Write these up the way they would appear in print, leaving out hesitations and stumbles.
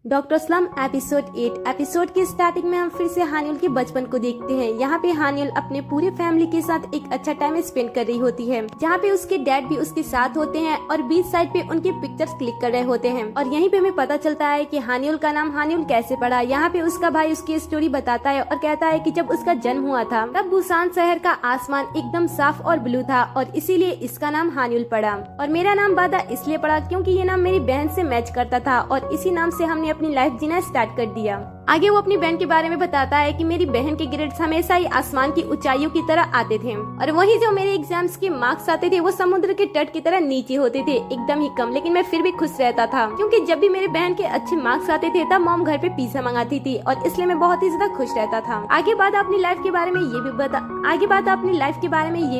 Doctor slum episode 8। Episode के starting में हम फिर से हानियुल के बचपन को देखते हैं। यहाँ पे हानियुल अपने पूरे फैमिली के साथ एक अच्छा टाइम स्पेंड कर रही होती है, जहाँ पे उसके डैड भी उसके साथ होते हैं और बीच साइड पे उनके पिक्चर्स क्लिक कर रहे होते हैं। और यहीं पे हमें पता चलता है कि हानियुल का नाम हानियुल कैसे पड़ा। यहाँ पे उसका भाई उसकी स्टोरी बताता है और कहता है कि जब उसका जन्म हुआ था तब बुसान शहर का आसमान एकदम साफ और ब्लू था और इसीलिए इसका नाम हानियुल पड़ा। और मेरा नाम बादा इसलिए पड़ा क्योंकि ये नाम मेरी बहन से मैच करता था और इसी नाम से हमने अपनी लाइफ जीना स्टार्ट कर दिया। आगे वो अपनी बहन के बारे में बताता है कि मेरी बहन के ग्रेड्स हमेशा ही आसमान की ऊंचाइयों की तरह आते थे और वही जो मेरे एग्जाम्स के मार्क्स आते थे वो समुद्र के तट की तरह नीचे होते थे, एकदम ही कम। लेकिन मैं फिर भी खुश रहता था क्योंकि जब भी मेरे बहन के अच्छे मार्क्स आते थे तब मॉम घर पे पिज्जा मंगाती थी और इसलिए मैं बहुत ही ज्यादा खुश रहता था। आगे बात अपनी लाइफ के बारे में ये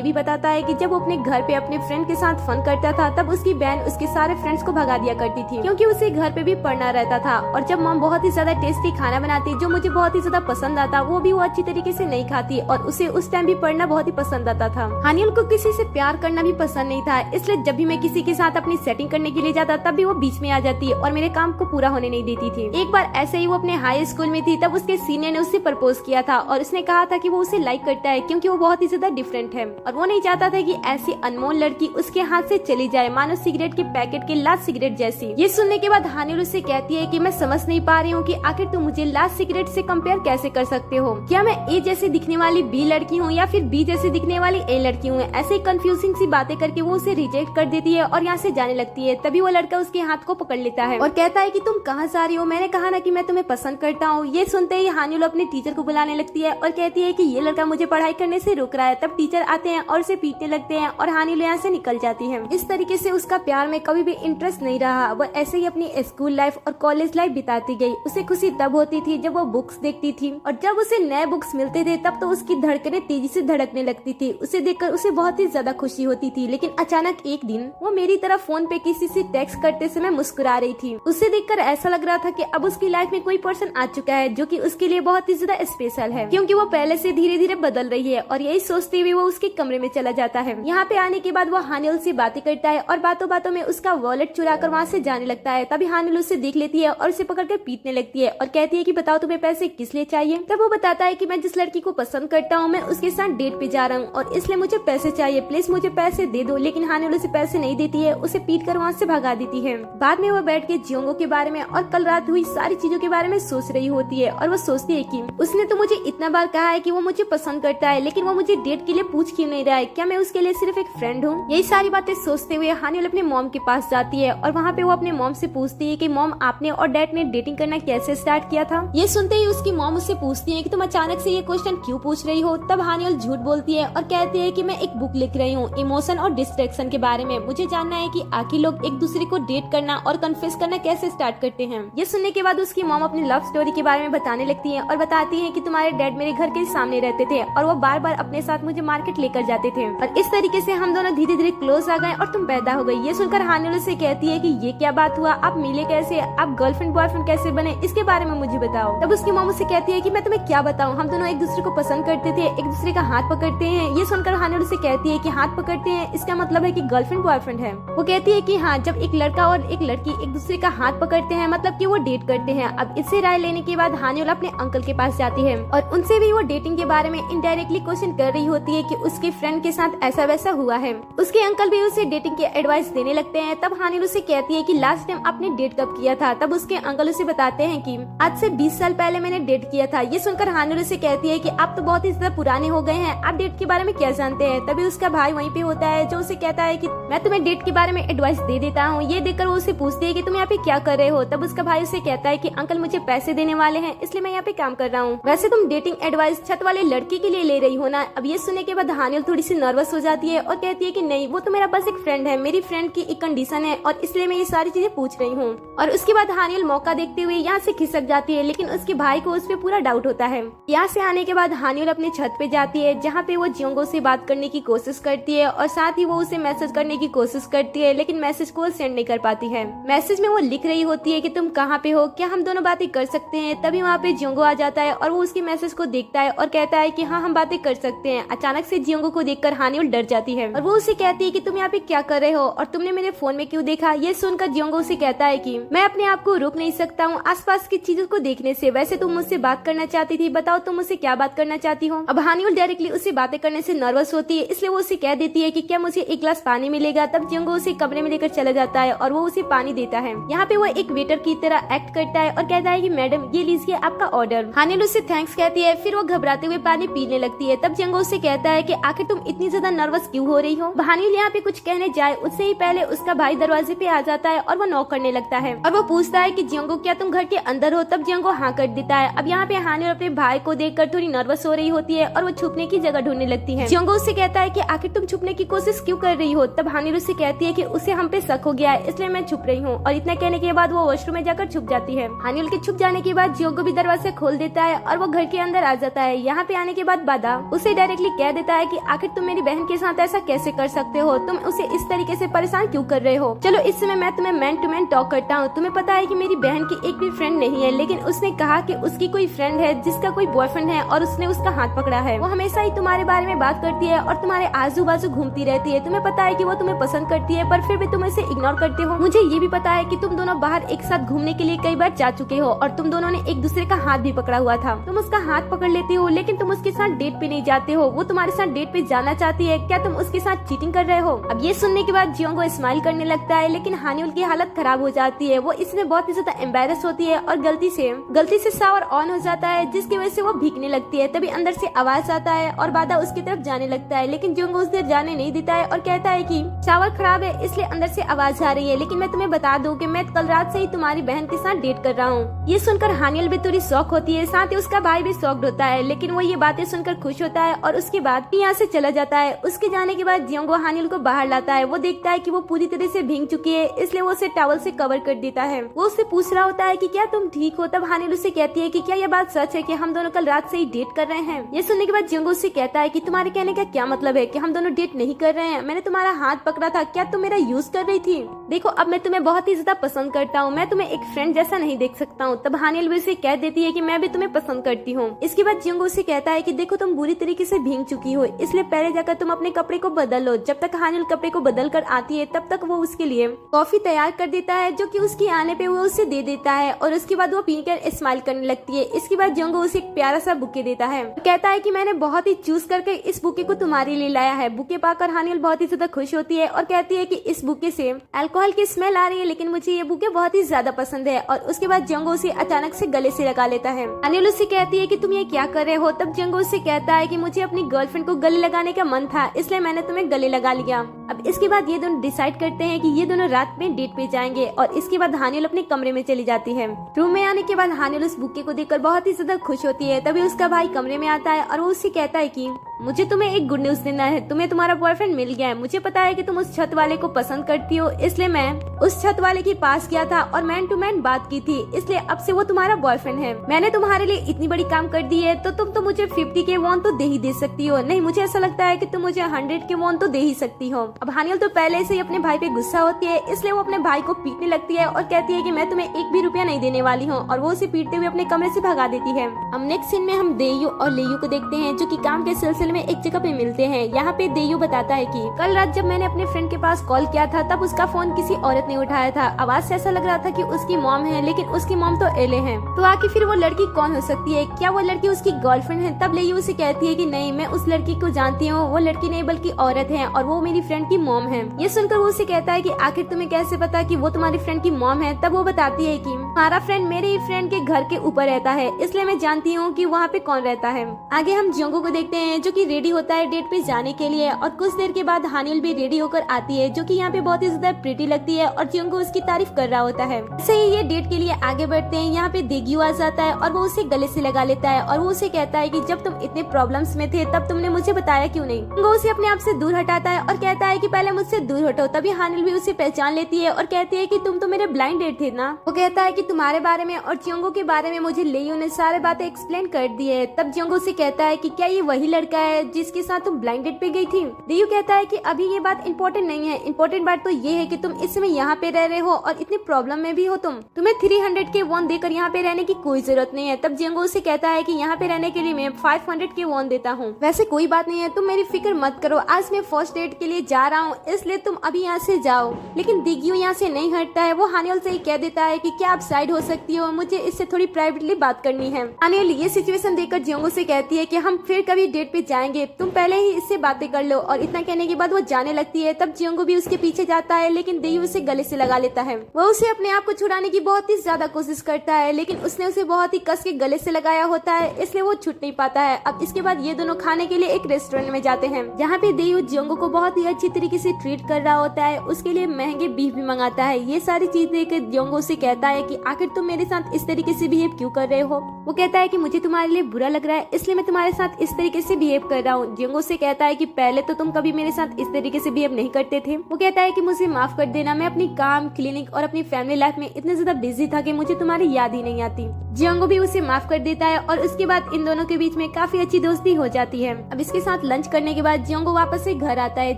भी बताता है कि जब वो अपने घर पे अपने फ्रेंड के साथ फन करता था तब उसकी बहन उसके सारे फ्रेंड्स को भगा दिया करती थी क्योंकि उसे घर पे भी पढ़ना रहता था। और जब मॉम बहुत ही ज्यादा टेस्टी खाना बनाती जो मुझे बहुत ही ज्यादा पसंद आता वो भी वो अच्छी तरीके से नहीं खाती और उसे उस टाइम भी पढ़ना बहुत ही पसंद आता था। हानियुल को किसी से प्यार करना भी पसंद नहीं था, इसलिए जब भी मैं किसी के साथ अपनी सेटिंग करने के लिए जाता तब भी वो बीच में आ जाती और मेरे काम को पूरा होने नहीं देती थी। एक बार ऐसे ही वो अपने हाई स्कूल में थी तब उसके सीनियर ने उससे प्रपोज किया था और उसने कहा था कि वो उसे लाइक करता है क्योंकि वो बहुत ही ज्यादा डिफरेंट है और वो नहीं चाहता था कि ऐसी अनमोल लड़की उसके हाथ से चली जाए, मानो सिगरेट के पैकेट के लास्ट सिगरेट जैसी। ये सुनने के बाद हानियुल उससे कहती है कि मैं समझ नहीं पा रही हूँ कि आखिर तुम मुझे लास्ट सिगरेट से कंपेयर कैसे कर सकते हो। क्या मैं ए जैसे दिखने वाली बी लड़की हूँ या फिर बी जैसे दिखने वाली ए लड़की हूँ। ऐसे कंफ्यूजिंग सी बातें करके वो उसे रिजेक्ट कर देती है और यहाँ से जाने लगती है। तभी वो लड़का उसके हाथ को पकड़ लेता है और कहता है कि तुम कहाँ जा रही हो, मैंने कहा ना कि मैं तुम्हें पसंद करता हूँ। ये सुनते ही हानियुल अपने टीचर को बुलाने लगती है और कहती है कि ये लड़का मुझे पढ़ाई करने से रोक रहा है। तब टीचर आते हैं और उसे पीटने लगते हैं और हानियुल यहाँ से निकल जाती है। इस तरीके से उसका प्यार में कभी भी इंटरेस्ट नहीं रहा। वो ऐसे ही अपनी स्कूल लाइफ और कॉलेज लाइफ बिताती गई। उसे खुशी तब होती थी जब वो बुक्स देखती थी और जब उसे नए बुक्स मिलते थे तब तो उसकी धड़कनें तेजी से धड़कने लगती थी। उसे देखकर उसे बहुत ही ज्यादा खुशी होती थी। लेकिन अचानक एक दिन वो मेरी तरफ फोन पे किसी से टेक्स्ट करते समय मुस्कुरा रही थी। उसे देखकर ऐसा लग रहा था कि अब उसकी लाइफ में कोई पर्सन आ चुका है जो कि उसके लिए बहुत ही ज्यादा स्पेशल है, क्योंकि वो पहले से धीरे धीरे बदल रही है। और यही सोचते हुए वो उसके कमरे में चला जाता है। यहाँ पे आने के बाद वो हानियुल से बातें करता है और बातों बातों में उसका वॉलेट चुरा कर वहाँ से जाने लगता है। तभी हानियुल उसे देख लेती है और उसे पकड़कर पीटने लगती है और कहती है कि बताओ तुम्हें पैसे किस लिए चाहिए। तब वो बताता है कि मैं जिस लड़की को पसंद करता हूँ मैं उसके साथ डेट पे जा रहा हूँ और इसलिए मुझे पैसे चाहिए, प्लीज मुझे पैसे दे दो। लेकिन हानियुल उसे पैसे नहीं देती है, उसे पीट कर वहाँ से भगा देती है। बाद में वो बैठ के जियोंगो के बारे में और कल रात हुई सारी चीजों के बारे में सोच रही होती है और वो सोचती है कि उसने तो मुझे इतना बार कहा है कि वो मुझे पसंद करता है, लेकिन वो मुझे डेट के लिए पूछ क्यों नहीं रहा है। क्या मैं उसके लिए सिर्फ एक फ्रेंड हूँ? यही सारी बातें सोचते हुए हानियुल अपने मॉम के पास जाती है और वहाँ पे वो अपने मॉम से पूछती है कि मॉम आपने और डैड ने डेटिंग करना कैसे स्टार्ट किया था। ये सुनते ही उसकी मॉम उससे पूछती है कि तुम अचानक से ये क्वेश्चन क्यों पूछ रही हो। तब हानियुल झूठ बोलती है और कहती है कि मैं एक बुक लिख रही हूँ इमोशन और डिस्ट्रैक्शन के बारे में। मुझे जानना है कि आखिर लोग एक दूसरे को डेट करना और कन्फेस करना कैसे स्टार्ट करते हैं। ये सुनने के बाद उसकी मॉम अपनी लव स्टोरी के बारे में बताने लगती है और बताती है कि तुम्हारे डैड मेरे घर के सामने रहते थे और वो बार बार अपने साथ मुझे मार्केट लेकर जाते थे और इस तरीके से हम दोनों धीरे धीरे क्लोज आ गए और तुम पैदा हो गई। ये सुनकर हानियुल से कहती है कि ये क्या बात हुआ, आप मिले कैसे, आप गर्लफ्रेंड बॉयफ्रेंड कैसे बने, इसके बारे में मुझे बताओ। तब उसकी मॉम उसे कहती है कि मैं तुम्हें क्या बताऊँ, हम दोनों एक दूसरे को पसंद करते थे, एक दूसरे का हाथ पकड़ते हैं। ये सुनकर हानियुल से कहती है कि हाथ पकड़ते हैं इसका मतलब है कि गर्लफ्रेंड बॉयफ्रेंड है। वो कहती है कि हाँ, जब एक लड़का और एक लड़की एक दूसरे का हाथ पकड़ते हैं मतलब कि वो डेट करते हैं। अब इससे राय लेने के बाद हानियुल अपने अंकल के पास जाती है और उनसे भी वो डेटिंग के बारे में इनडायरेक्टली क्वेश्चन कर रही होती है कि उसके फ्रेंड के साथ ऐसा वैसा हुआ है। उसके अंकल भी उसे डेटिंग के एडवाइस देने लगते हैं। तब हानियुल उसे कहती है कि लास्ट टाइम आपने डेट कब किया था। तब उसके अंकल उसे बताते हैं कि आज से 20 साल पहले मैंने डेट किया था। ये सुनकर हानियुल उसे कहती है कि आप तो बहुत ही ज्यादा पुराने हो गए हैं, आप डेट के बारे में क्या जानते हैं। तभी उसका भाई वहीं पे होता है जो उसे कहता है कि मैं तुम्हें डेट के बारे में एडवाइस दे देता हूँ। ये देखकर वो उसे पूछती है कि तुम यहाँ पे क्या कर रहे हो। तब उसका भाई उसे कहता है कि अंकल मुझे पैसे देने वाले हैं इसलिए मैं यहाँ पे काम कर रहा हूँ। वैसे तुम डेटिंग एडवाइस छत वाले लड़के के लिए ले रही हो ना। अब ये सुनने के बाद हानियुल थोड़ी सी नर्वस हो जाती है और कहती है कि नहीं, वो तो मेरा बस एक फ्रेंड है, मेरी फ्रेंड की एक कंडीशन है और इसलिए मैं ये सारी चीजें पूछ रही हूँ। और उसके बाद हानियुल मौका देखते हुए यहाँ से खिसक जाती है, लेकिन उसके भाई को उस पर पूरा डाउट होता है। यहाँ से आने के बाद हानियुल अपने छत पे जाती है जहाँ पे वो जियोंगो से बात करने की कोशिश करती है और साथ ही वो उसे मैसेज करने करने की कोशिश करती है, लेकिन मैसेज को सेंड नहीं कर पाती है। मैसेज में वो लिख रही होती है कि तुम कहाँ पे हो, क्या हम दोनों बातें कर सकते हैं। तभी वहाँ पे जियोंगो आ जाता है और वो उसकी मैसेज को देखता है और कहता है कि हाँ हम बातें कर सकते हैं। अचानक से जियोंगो को देखकर हानियोल डर जाती है और वो उसे कहती है कि तुम यहाँ पे क्या कर रहे हो और तुमने मेरे फोन में क्यों देखा। ये सुनकर जियोंगो उसे कहता है कि मैं अपने आप को रोक नहीं सकता हूँ आसपास की चीजों को देखने से। वैसे तुम मुझसे बात करना चाहती थी, बताओ तुम मुझसे क्या बात करना चाहती हो। अब हानियोल डायरेक्टली उससे बातें करने से नर्वस होती है, इसलिए वो उसे कह देती है कि क्या मुझे एक गिलास पानी मिलेगा। तब जियोंगो उसे कमरे में लेकर चला जाता है और वो उसे पानी देता है। यहाँ पे वो एक वेटर की तरह एक्ट करता है और कहता है कि मैडम ये लीजिए आपका ऑर्डर। हानियोल उससे थैंक्स कहती है, फिर वो घबराते हुए पानी पीने लगती है। तब जियोंगो उससे कहता है कि आखिर तुम इतनी ज्यादा नर्वस क्यों हो रही हो। हानियोल यहाँ पे कुछ कहने जाए उससे ही पहले उसका भाई दरवाजे पे आ जाता है और वो नॉक करने लगता है और वो पूछता है कि जियोंगो क्या तुम घर के अंदर हो। तब जियोंगो हाँ कर देता है। अब यहाँ पे हानियोल अपने भाई को देखकर थोड़ी नर्वस हो रही होती है और वो छुपने की जगह ढूंढने लगती है। जियोंगो उससे कहता है कि आखिर तुम छुपने की कोशिश क्यों कर रही हो। तब हानियोल उससे कहती है कि उसे हम पे शक हो गया है इसलिए मैं छुप रही हूँ। और इतना कहने के बाद वो वॉशरूम में जाकर छुप जाती है। हानियोल के छुप जाने के बाद जियोंगो भी दरवाजा खोल देता है और वो घर के अंदर आ जाता है। यहाँ पे आने के बाद बादा उसे डायरेक्टली कह देता है कि आखिर तुम मेरी बहन के साथ ऐसा कैसे कर सकते हो, तुम उसे इस तरीके से परेशान क्यों कर रहे हो। चलो इस समय मैं तुम्हें मैन टू मैन टॉक करता हूँ। तुम्हें पता है कि मेरी बहन की एक भी फ्रेंड नहीं है, लेकिन उसने कहा कि उसकी कोई फ्रेंड है जिसका कोई बॉयफ्रेंड है और उसने उसका हाथ पकड़ा है। वो हमेशा ही तुम्हारे बारे में बात करती है और तुम्हारे आजू बाजू घूमती रहती है। तुम्हें पता है कि वो तुम्हें पसंद करती है पर फिर भी तुम इसे इग्नोर करते हो। मुझे ये भी पता है कि तुम दोनों बाहर एक साथ घूमने के लिए कई बार जा चुके हो और तुम दोनों ने एक दूसरे का हाथ भी पकड़ा हुआ था। तुम उसका हाथ पकड़ लेते हो लेकिन तुम उसके साथ डेट पे नहीं जाते हो। वो तुम्हारे साथ डेट पे जाना चाहती है, क्या तुम उसके साथ चीटिंग कर रहे हो। अब ये सुनने के बाद जियोंगो स्माइल करने लगता है, लेकिन हानियोल की हालत खराब हो जाती है। वो इसमें बहुत ही ज्यादा एम्बेरस होती है और गलती से शावर ऑन हो जाता है जिसकी वजह से वो भीगने लगती है। तभी अंदर से आवाज आता है और बादा उसकी तरफ जाने लगता है, लेकिन जियोंगो उस देर जाने नहीं देता है और कहता है कि शावर खराब है इसलिए अंदर से आवाज आ रही है, लेकिन मैं तुम्हें बता दूं कि मैं कल रात से ही तुम्हारी बहन के साथ डेट कर रहा हूँ। ये सुनकर हानियोल भी थोड़ी शॉक होती है, साथ ही उसका भाई भी शॉक्ड होता है, लेकिन वो ये बातें सुनकर खुश होता है और उसके बाद यहाँ से चला जाता है। उसके जाने के बाद जियोंगो हानियोल को बाहर लाता है। वो देखता है कि वो पूरी तरह से भीग चुकी है, इसलिए वो उसे टॉवल से कवर कर देता है। वो उससे पूछ रहा होता है कि क्या तुम ठीक हो। तब हानियोल उससे कहती है कि क्या ये बात सच है कि हम दोनों कल रात से ही डेट कर रहे हैं। ये सुनने के बाद जियोंगो उससे कहता है कि तुम्हारे कहने का क्या मतलब है कि हम दोनों डेट नहीं कर रहे हैं। मैंने तुम्हारा हाथ पकड़ा था, क्या तुम मेरा यूज कर रही थी। देखो अब मैं तुम्हें बहुत ही ज्यादा पसंद करता हूँ, मैं तुम्हें एक फ्रेंड जैसा नहीं देख सकता हूँ। तब हानियोल भी उसे कह देती है कि मैं भी तुम्हें पसंद करती हूँ। इसके बाद जियोंगो उसे कहता है कि देखो तुम बुरी तरीके से भीग चुकी हो, इसलिए पहले जाकर तुम अपने कपड़े को बदल लो। जब तक हानियोल कपड़े को बदल कर आती है तब तक वो उसके लिए कॉफी तैयार कर देता है, जो कि उसके आने पे वो उसे दे देता है और उसके बाद वो पीकर स्माइल करने लगती है। इसके बाद जियोंगो उसे एक प्यारा सा बुके देता है, कहता है कि मैंने बहुत ही चूज करके इस बुके को तुम्हारे लिए लाया है। बुके पाकर हानियोल बहुत ही ज्यादा खुश होती है और कहती है कि इस बुके से अल्कोहल की स्मेल आ रही है, लेकिन मुझे ये बुके बहुत ही ज्यादा पसंद है। और उसके बाद जियोंगो उसे अचानक से गले से लगा लेता है। हानियोल उससे कहती है कि तुम ये क्या कर रहे हो। तब जियोंगो उससे कहता है कि मुझे अपनी गर्लफ्रेंड को गले लगाने का मन था, इसलिए मैंने तुम्हें गले लगा लिया। अब इसके बाद ये दोनों डिसाइड करते हैं कि ये दोनों रात में डेट पे जाएंगे और इसके बाद हानियोल अपने कमरे में चली जाती है। रूम में आने के बाद हानियोल उस बुके को देखकर बहुत ही ज्यादा खुश होती है। तभी उसका भाई कमरे में आता है और वो उससे कहता है कि मुझे तुम्हें एक गुड न्यूज देना है, तुम्हें तुम्हारा बॉयफ्रेंड मिल गया है। मुझे पता है कि तुम उस छत वाले को पसंद करती हो, इसलिए मैं उस छत वाले के पास गया था और मैन टू मैन बात की थी, इसलिए अब से वो तुम्हारा बॉयफ्रेंड है। मैंने तुम्हारे लिए इतनी बड़ी काम कर दी है तो तुम तो मुझे 50 के वॉन तो दे ही दे सकती हो। नहीं, मुझे ऐसा लगता है कि तुम मुझे 100 के वॉन तो दे ही सकती हो। अब हानियोल तो पहले से ही अपने भाई पे गुस्सा होती है, इसलिए वो अपने भाई को पीटने लगती है और कहती है कि मैं तुम्हें एक भी रुपया नहीं देने वाली हूँ, और वो उसे पीटते हुए अपने कमरे से भगा देती है। अब नेक्स्ट सीन में हम देयू और लेयू को देखते हैं, जो कि काम के सिलसिले में एक जगह पे मिलते हैं। यहाँ पे देयू बताता है कि कल रात जब मैंने अपने फ्रेंड के पास कॉल किया था तब उसका फोन किसी औरत ने उठाया था। आवाज से ऐसा लग रहा था कि उसकी मॉम है, लेकिन उसकी मॉम तो एले है। तो आखिर फिर वो लड़की कौन हो सकती है, क्या वो लड़की उसकी गर्लफ्रेंड है। तब लेयू उसे कहती है कि नहीं, मैं उस लड़की को जानती हूँ, वो लड़की नहीं बल्कि औरत है और वो मेरी फ्रेंड की मॉम है। ये सुनकर वो उसे कहता है कि आखिर तुम्हें कैसे पता कि वो तुम्हारी फ्रेंड की मॉम है। तब वो बताती है कि हमारा फ्रेंड मेरे ही फ्रेंड के घर के ऊपर रहता है, इसलिए मैं जानती हूँ कि वहाँ पे कौन रहता है। आगे हम जियोंगो को देखते हैं, जो कि रेडी होता है डेट पे जाने के लिए, और कुछ देर के बाद हानियोल भी रेडी होकर आती है, जो कि यहाँ पे बहुत ही ज्यादा प्रिटी लगती है और जियोंगो उसकी तारीफ कर रहा होता है। ऐसे ही ये डेट के लिए आगे बढ़ते हैं। यहाँ पे देग्यू आ जाता है और वो उसे गले से लगा लेता है और वो उसे कहता है कि जब तुम इतने प्रॉब्लम्स में थे तब तुमने मुझे बताया क्यों नहीं। वो उसे अपने आप से दूर हटाता है और कहता है कि पहले मुझसे दूर हटो। तभी हानियोल भी उसे पहचान लेती है और कहती है कि तुम तो मेरे ब्लाइंड डेट थे ना। वो कहता है कि तुम्हारे बारे में और जियोंगो के बारे में मुझे लेयू ने सारे बातें एक्सप्लेन कर दी है। तब जियोंगो से कहता है कि क्या ये वही लड़का है जिसके साथ तुम ब्लाइंड डेट पे गई थी। लेयू कहता है कि अभी ये बात इम्पोर्टेंट नहीं है, इम्पोर्टेंट बात तो ये है कि तुम इस समय यहाँ पे रह रहे हो और इतनी प्रॉब्लम में भी हो। तुम्हें 300 के वॉन देकर यहाँ पे रहने की कोई जरूरत नहीं है। तब जियोंगो से कहता है कि यहाँ पे रहने के लिए मैं 500 के वॉन देता हूँ। वैसे कोई बात नहीं है, तुम मेरी फिक्र मत करो, आज मैं फर्स्ट डेट के लिए जा रहा हूँ, इसलिए तुम अभी यहाँ से जाओ। लेकिन दिग्यू यहाँ से नहीं हटता है। वो हानियल से ही कह देता है कि क्या आप साइड हो सकती हो, मुझे इससे थोड़ी प्राइवेटली बात करनी है। हानियल ये सिचुएशन देखकर जियोंगो से कहती है कि हम फिर कभी डेट पे जाएंगे, तुम पहले ही इससे बातें कर लो। और इतना कहने के बाद वो जाने लगती है। तब जियोंगो भी उसके पीछे जाता है, लेकिन दिग्यू उसे गले से लगा लेता है। वो उसे अपने आप को छुड़ाने की बहुत ही ज्यादा कोशिश करता है, लेकिन उसने उसे बहुत ही कस के गले से लगाया होता है, इसलिए वो छूट नहीं पाता है। अब इसके बाद ये दोनों खाने के लिए एक रेस्टोरेंट में जाते हैं, जहाँ पे दिग्यू जियोंगो को बहुत ही अच्छी तरीके से ट्रीट कर रहा होता है। उसके लिए महंगे बीफ भी मंगाता है। ये सारी चीज देखकर जियोंगो से कहता है कि आखिर तुम मेरे साथ इस तरीके से बिहेव क्यों कर रहे हो। वो कहता है कि मुझे तुम्हारे लिए बुरा लग रहा है, इसलिए मैं तुम्हारे साथ इस तरीके से बिहेव कर रहा हूँ। जियोंगो से कहता है कि पहले तो तुम कभी मेरे साथ इस तरीके से बिहेव नहीं करते थे। वो कहता है कि मुझे माफ कर देना, मैं अपनी काम, क्लिनिक और अपनी फैमिली लाइफ में इतने ज्यादा बिजी था कि मुझे तुम्हारी याद ही नहीं आती। जियोंगो भी उसे माफ कर देता है और उसके बाद इन दोनों के बीच में काफी अच्छी दोस्ती हो जाती है। अब इसके साथ लंच करने के बाद जियोंगो वापस से घर आता है,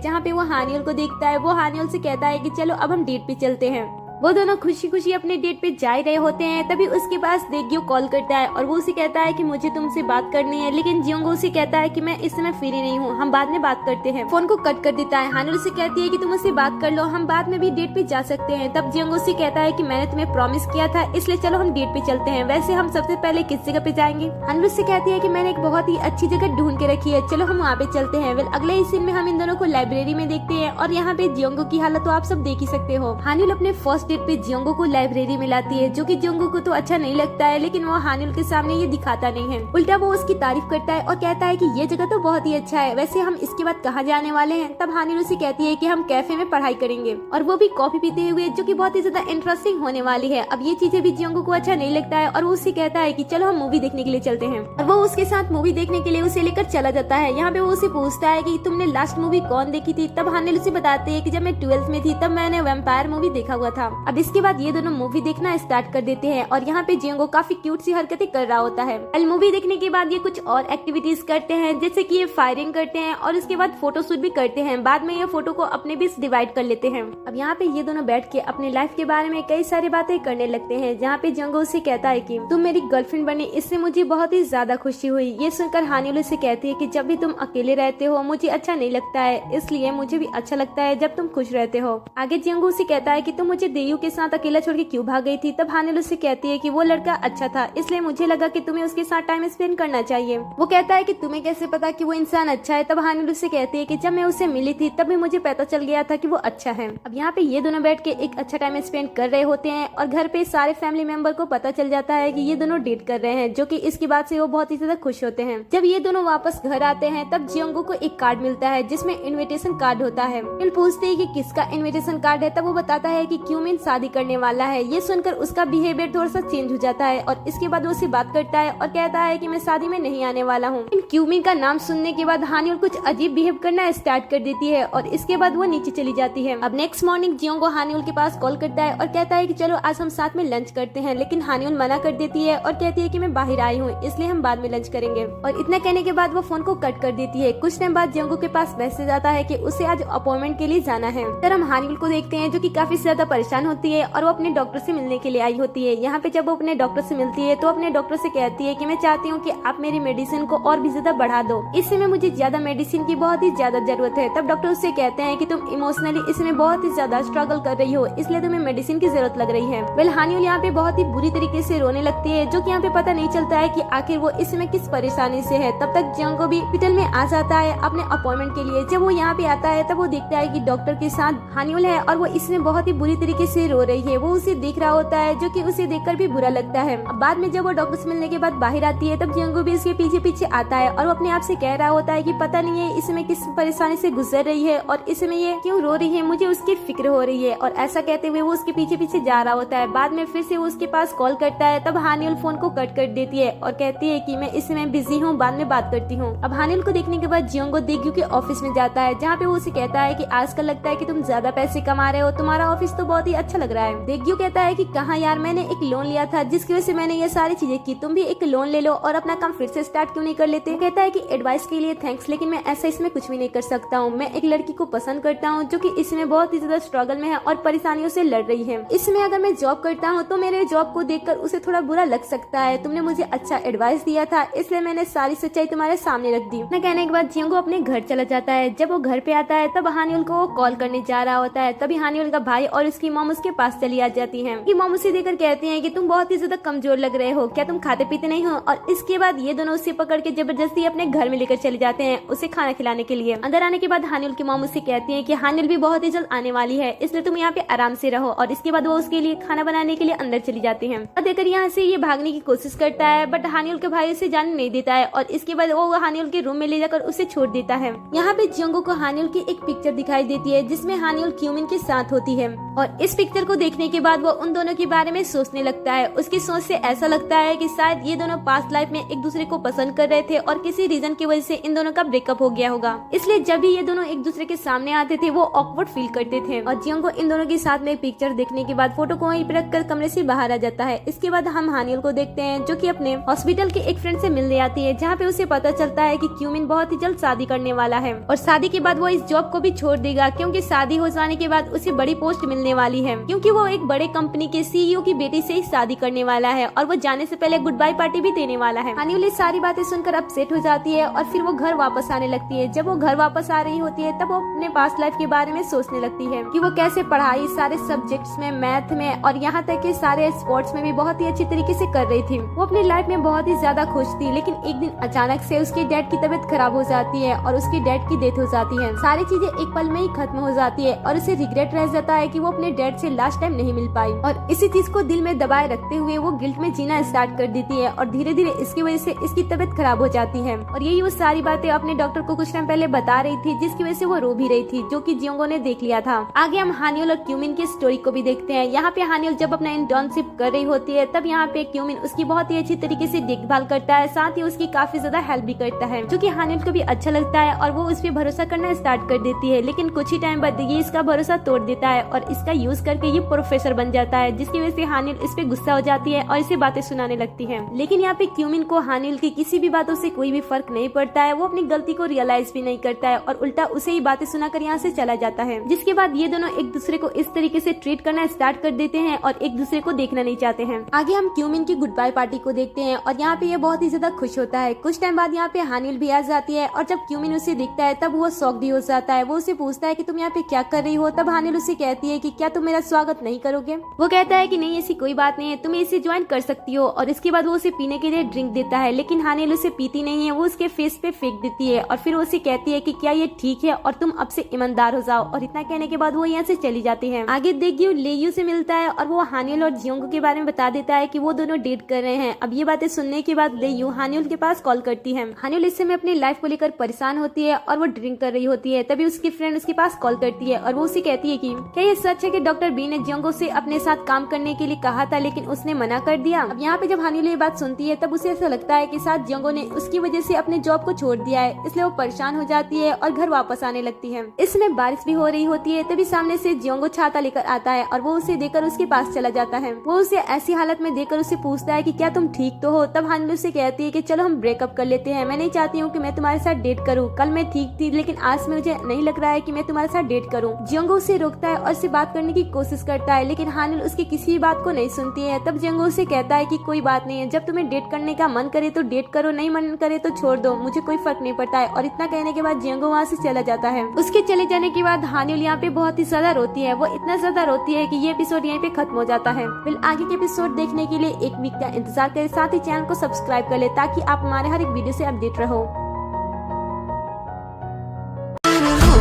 जहाँ पे वो हानियल को देखता है। वो हानियल से कहता है कि चलो अब हम डेट पे चलते हैं। वो दोनों खुशी खुशी अपने डेट पे जा रहे होते हैं। तभी उसके पास दिग्यू कॉल करता है और वो उसे कहता है कि मुझे तुमसे बात करनी है, लेकिन जियोंगो उसे कहता है कि मैं इस समय फ्री नहीं हूँ, हम बाद में बात करते हैं। फोन को कट कर देता है। हानियल उसे कहती है कि तुम उससे बात कर लो, हम बाद में भी डेट पे जा सकते हैं। तब जियोंगो उसे कहता है कि मैंने तुम्हें प्रॉमिस किया था, इसलिए चलो हम डेट पे चलते हैं। वैसे हम सबसे पहले किस जगह पे जाएंगे। हानियल उससे कहती है कि मैंने एक बहुत ही अच्छी जगह ढूंढ के रखी है, चलो हम वहाँ पे चलते हैं। अगले ही सीन में हम इन दोनों को लाइब्रेरी में देखते हैं और यहाँ पे जियोंगो की हालत तो आप सब देख ही सकते हो। हानियल अपने फर्स्ट डेट पे जियोंगो को लाइब्रेरी में लाती है, जो कि जियोंगो को तो अच्छा नहीं लगता है, लेकिन वो हानियल के सामने ये दिखाता नहीं है। उल्टा वो उसकी तारीफ करता है और कहता है कि ये जगह तो बहुत ही अच्छा है, वैसे हम इसके बाद कहाँ जाने वाले हैं। तब हानियल उसे कहती है कि हम कैफे में पढ़ाई करेंगे, और वो भी कॉफी पीते हुए, जो कि बहुत ही ज्यादा इंटरेस्टिंग होने वाली है। अब ये चीजें भी जियोंगो को अच्छा नहीं लगता है और वो उसे कहता है कि चलो हम मूवी देखने के लिए चलते हैं। और वो उसके साथ मूवी देखने के लिए उसे लेकर चला जाता है। यहाँ पे वो उसे पूछता है कि तुमने लास्ट मूवी कौन देखी थी। तब हानियल उसे बताती है कि जब मैं 12th में थी तब मैंने वैम्पायर मूवी देखा हुआ था। अब इसके बाद ये दोनों मूवी देखना स्टार्ट कर देते हैं और यहाँ पे जियोंगो काफी क्यूट सी हरकतें कर रहा होता है। मूवी देखने के बाद ये कुछ और एक्टिविटीज करते हैं, जैसे कि ये फायरिंग करते हैं और उसके बाद फोटो शूट भी करते हैं। बाद में ये फोटो को अपने बीच डिवाइड कर लेते हैं। अब यहाँ पे ये दोनों बैठ के अपने लाइफ के बारे में कई सारी बातें करने लगते हैं, जहाँ पे जियोंगो उसे कहता है कि तुम मेरी गर्लफ्रेंड बनी, इससे मुझे बहुत ही ज्यादा खुशी हुई। ये सुनकर हानियल उसे कहती है कि जब भी तुम अकेले रहते हो मुझे अच्छा नहीं लगता है, इसलिए मुझे भी अच्छा लगता है जब तुम खुश रहते हो। आगे जियोंगो उसे कहता है कि तुम मुझे दिग्यू के साथ अकेला छोड़ के क्यों भाग गई थी। तब हानियल उसे कहती है कि वो लड़का अच्छा था, इसलिए मुझे लगा कि तुम्हें उसके साथ टाइम स्पेंड करना चाहिए। वो कहता है कि तुम्हें कैसे पता कि वो इंसान अच्छा है। तब हानियल उसे कहती है कि जब मैं उसे मिली थी तब भी मुझे पता चल गया था कि वो अच्छा है। अब यहाँ पे ये दोनों बैठ के एक अच्छा टाइम स्पेंड कर रहे होते हैं और घर पे सारे फैमिली मेंबर को पता चल जाता है कि ये दोनों डेट कर रहे हैं, जो कि इसकी बात से वो बहुत ही ज्यादा खुश होते हैं। जब ये दोनों वापस घर आते हैं तब जियोंगो को एक कार्ड मिलता है जिसमें इन्विटेशन कार्ड होता है। फिर पूछते हैं कि किसका इन्विटेशन कार्ड है। तब वो बताता है कि क्यूमिन शादी करने वाला है। ये सुनकर उसका बिहेवियर थोड़ा सा चेंज हो जाता है और इसके बाद वो उससे बात करता है और कहता है कि मैं शादी में नहीं आने वाला हूँ। इन क्यूमिन का नाम सुनने के बाद हानियल कुछ अजीब बिहेव करना स्टार्ट कर देती है और इसके बाद वो नीचे चली जाती है। अब नेक्स्ट मॉर्निंग जियोंगो हानियल के पास कॉल करता है और कहता है कि चलो आज हम साथ में लंच करते हैं, लेकिन हानियल मना कर देती है और कहती है कि मैं बाहर आई हूँ, इसलिए हम बाद में लंच करेंगे। और इतना कहने के बाद वो फोन को कट कर देती है। कुछ टाइम बाद जियोंगो के पास मैसेज आता है कि उसे आज अपॉइंटमेंट के लिए जाना है। फिर हम हानियल को देखते हैं, जो कि काफी ज्यादा परेशान होती है और वो अपने डॉक्टर से मिलने के लिए आई होती है। यहाँ पे जब वो अपने डॉक्टर से मिलती है तो अपने डॉक्टर से कहती है कि मैं चाहती हूँ कि आप मेरी मेडिसिन को और भी ज्यादा बढ़ा दो, इस समय मुझे ज्यादा मेडिसिन की बहुत ही ज्यादा जरूरत है। तब डॉक्टर उससे कहते हैं कि तुम इमोशनली इसमें बहुत ही ज्यादा स्ट्रगल कर रही हो, इसलिए तुम्हें मेडिसिन की जरूरत लग रही है। वेल हानियल यहाँ पे बहुत ही बुरी तरीके से रोने लगती है, जो कि यहाँ पे पता नहीं चलता है कि आखिर वो इस समय किस परेशानी से है। तब तक जियोंगो भी हॉस्पिटल में आ जाता है अपने अपॉइंटमेंट के लिए। जब वो यहाँ पे आता है तब वो देखता है कि डॉक्टर के साथ हानियल है और वो इसमें बहुत ही बुरी तरीके से रो रही है। वो उसे देख रहा होता है, जो कि उसे देखकर भी बुरा लगता है। बाद में जब वो डॉक्टर से मिलने के बाद बाहर आती है तब जियोंगो भी उसके पीछे पीछे आता है और वो अपने आप से कह रहा होता है कि पता नहीं है इसमें किस परेशानी से गुजर रही है और इसमें ये क्यों रो रही है, मुझे उसकी फिक्र हो रही है। और ऐसा कहते हुए वो उसके पीछे पीछे जा रहा होता है। बाद में फिर से वो उसके पास कॉल करता है। तब हानियल फोन को कट कर देती है और कहती है कि मैं इसमें बिजी हूँ, बाद में बात करती हूँ। अब हानियल को देखने के बाद जियोंगो दिग्यू के ऑफिस में जाता है, जहाँ पे वो उसे कहता है कि आजकल लगता है कि तुम ज्यादा पैसे कमा रहे हो, तुम्हारा ऑफिस तो बहुत ही अच्छा लग रहा है। देग्यू कहता है कि कहाँ यार, मैंने एक लोन लिया था जिसकी वजह से मैंने ये सारी चीजें की, तुम भी एक लोन ले लो और अपना काम फिर से स्टार्ट क्यों नहीं कर लेते। कहता है कि एडवाइस के लिए थैंक्स, लेकिन मैं ऐसा इसमें कुछ भी नहीं कर सकता हूँ। मैं एक लड़की को पसंद करता हूँ जो कि इसमें बहुत ही ज्यादा स्ट्रगल में है और परेशानियों से लड़ रही है। इसमें अगर मैं जॉब करता हूँ तो मेरे जॉब को देखकर उसे थोड़ा बुरा लग सकता है। तुमने मुझे अच्छा एडवाइस दिया था, इसलिए मैंने सारी सच्चाई तुम्हारे सामने रख दी। न कहने के बाद जियोंगो अपने घर चला जाता है। जब वो घर पे आता है तब हानियोल को कॉल करने जा रहा होता है। तभी हानियोल का भाई और उसकी मॉम उसके पास चली आ जाती है। कि मॉम उसे देखकर कहती है कि तुम बहुत ही ज्यादा कमजोर लग रहे हो, क्या तुम खाते पीते नहीं हो। और इसके बाद ये दोनों उसे पकड़ के जबरदस्ती अपने घर में लेकर चले जाते हैं उसे खाना खिलाने के लिए। अंदर आने के बाद हानियोल की मॉम उससे कहती है कि हानियोल भी बहुत ही जल्द आने वाली है, इसलिए तुम यहाँ पे आराम से रहो। और इसके बाद वो उसके लिए खाना बनाने के लिए अंदर चली जाती है। और देखकर यहाँ से ये भागने की कोशिश करता है, बट हानियोल के भाई उसे जाने नहीं देता है। और इसके बाद वो हानियोल के रूम में ले जाकर उसे छोड़ देता है। यहाँ पे जियोंगो को हानियोल की एक पिक्चर दिखाई देती है जिसमें हानियोल क्यूमिन के साथ होती है। और इस पिक्चर को देखने के बाद वो उन दोनों के बारे में सोचने लगता है। उसकी सोच से ऐसा लगता है कि शायद ये दोनों पास्ट लाइफ में एक दूसरे को पसंद कर रहे थे और किसी रीजन की वजह से इन दोनों का ब्रेकअप हो गया होगा। इसलिए जब भी ये दोनों एक दूसरे के सामने आते थे वो ऑकवर्ड फील करते थे। और जियोंगो इन दोनों के साथ में पिक्चर देखने के बाद फोटो को वहीं पर रखकर कमरे से बाहर आ जाता है। इसके बाद हम हानियोल को देखते हैं जो कि अपने हॉस्पिटल के एक फ्रेंड से मिलने आती है, जहाँ पे उसे पता चलता है कि क्यूमिन बहुत ही जल्द शादी करने वाला है। और शादी के बाद वो इस जॉब को भी छोड़ देगा क्योंकि शादी हो जाने के बाद उसे बड़ी पोस्ट मिलने वाली है, क्योंकि वो एक बड़े कंपनी के सीईओ की बेटी से शादी करने वाला है और वो जाने से पहले गुड बाय पार्टी भी देने वाला है। हानियोल ये सारी बातें सुनकर अपसेट हो जाती है और फिर वो घर वापस आने लगती है। जब वो घर वापस आ रही होती है तब वो अपने पास्ट लाइफ के बारे में सोचने लगती है कि वो कैसे पढ़ाई सारे सब्जेक्ट्स में, मैथ में और यहाँ तक कि सारे स्पोर्ट्स में भी बहुत ही अच्छी तरीके से कर रही थी। वो अपनी लाइफ में बहुत ही ज्यादा खुश थी, लेकिन एक दिन अचानक से उसके डैड की तबीयत खराब हो जाती है और उसके डैड की डेथ हो जाती है। सारी चीजें एक पल में ही खत्म हो जाती है और उसे रिग्रेट रह जाता है कि वो अपने डैड से लास्ट टाइम नहीं मिल पाई। और इसी चीज को दिल में दबाए रखते हुए वो गिल्ट में जीना स्टार्ट कर देती है और धीरे धीरे इसकी वजह से इसकी तबीयत खराब हो जाती है। और यही वो सारी बातें अपने डॉक्टर को कुछ टाइम पहले बता रही थी, जिसकी वजह से वो रो भी रही थी, जो कि जियोंगो ने देख लिया था। आगे हम हानियोल और क्यूमिन की स्टोरी को भी देखते हैं। यहाँ पे हानियोल जब अपना इंटर्नशिप कर रही होती है तब यहाँ पे क्यूमिन उसकी बहुत ही अच्छी तरीके से देखभाल करता है, साथ ही उसकी काफी ज्यादा हेल्प भी करता है, जो कि हानियोल को भी अच्छा लगता है और वो उस पर भरोसा करना स्टार्ट कर देती है। लेकिन कुछ ही टाइम बाद ये इसका भरोसा तोड़ देता है और इसका यूज करके ये प्रोफेसर बन जाता है, जिसकी वजह से हानियोल इस पे गुस्सा हो जाती है और इसे बातें सुनाने लगती है। लेकिन यहाँ पे क्यूमिन को हानियोल की किसी भी बातों से कोई भी फर्क नहीं पड़ता है। वो अपनी गलती को रियलाइज भी नहीं करता है और उल्टा उसे ही बातें सुनाकर यहाँ से चला जाता है। जिसके बाद ये दोनों एक दूसरे को इस तरीके से ट्रीट करना स्टार्ट कर देते हैं और एक दूसरे को देखना नहीं चाहते हैं। आगे हम क्यूमिन की गुड बाय पार्टी को देखते हैं और यहाँ पे ये बहुत ही ज्यादा खुश होता है। कुछ टाइम बाद यहाँ पे हानियोल भी आ जाती है और जब क्यूमिन उसे देखता है तब वो शॉक भी हो जाता है। वो उसे पूछता है कि तुम यहाँ पे क्या कर रही हो। तब हानियोल उसे कहती है कि क्या तुम मेरा स्वागत नहीं करोगे। वो कहता है कि नहीं, ऐसी कोई बात नहीं है, तुम इसे ज्वाइन कर सकती हो। और इसके बाद वो उसे पीने के लिए ड्रिंक देता है, लेकिन हानियोल उसे पीती नहीं है, वो उसके फेस पे फेंक देती है और फिर वो उसे कहती है कि क्या ये ठीक है और तुम अब से ईमानदार हो जाओ। और इतना कहने के बाद वो यहाँ से चली जाती है। आगे देग्यू लेयू से मिलता है और वो हानियोल और जियोंगो के बारे में बता देता है कि वो दोनों डेट कर रहे हैं। अब ये बातें सुनने के बाद लेयू हानियोल के पास कॉल करती है। हानियोल इस समय अपनी लाइफ को लेकर परेशान होती है और वो ड्रिंक कर रही होती है। तभी उसकी फ्रेंड उसके पास कॉल करती है और वो उसे कहती है कि क्या ये सच है कि डॉक्टर बी ने जियोंगो से अपने साथ काम करने के लिए कहा था लेकिन उसने मना कर दिया। अब यहाँ पे जब हानियोल ये बात सुनती है तब उसे ऐसा लगता है कि शायद जियोंगो ने उसकी वजह से अपने जॉब को छोड़ दिया है, इसलिए वो परेशान हो जाती है और घर वापस आने लगती है। इसमें बारिश भी हो रही होती है। तभी सामने से जियोंगो छाता लेकर आता है और वो उसे देखकर उसके पास चला जाता है। वो उसे ऐसी हालत में देखकर उसे पूछता है कि क्या तुम ठीक तो हो। तब हानियोल उसे कहती है कि चलो हम ब्रेकअप कर लेते हैं, मैं नहीं चाहती हूँ कि मैं तुम्हारे साथ डेट करूँ। कल मैं ठीक थी लेकिन आज मुझे नहीं लग रहा है कि मैं तुम्हारे साथ डेट करूँ। जियोंगो उसे रोकता है और उससे बात करने की कोशिश करता है, लेकिन हानियोल उसकी किसी भी बात को नहीं सुनती है। तब जियोंगो उसे कहता है कि कोई बात नहीं है, जब तुम्हें डेट करने का मन करे तो डेट करो, नहीं मन करे तो छोड़ दो, मुझे कोई फर्क नहीं पड़ता है। और इतना कहने के बाद जियोंगो वहाँ से चला जाता है। उसके चले जाने के बाद हानियोल यहाँ पे बहुत ही ज्यादा रोती है। वो इतना ज्यादा रोती है कि ये एपिसोड यहीं पे खत्म हो जाता है। फिर आगे के एपिसोड देखने के लिए एक वीक का इंतजार करें, साथ ही चैनल को सब्सक्राइब कर ले ताकि आप हमारे हर एक वीडियो से अपडेट रहो।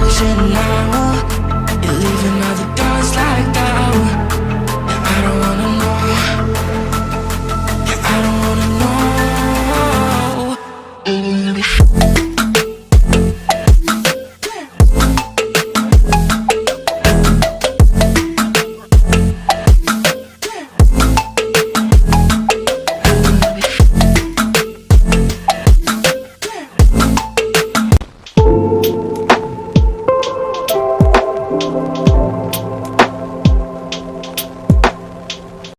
You're leaving all the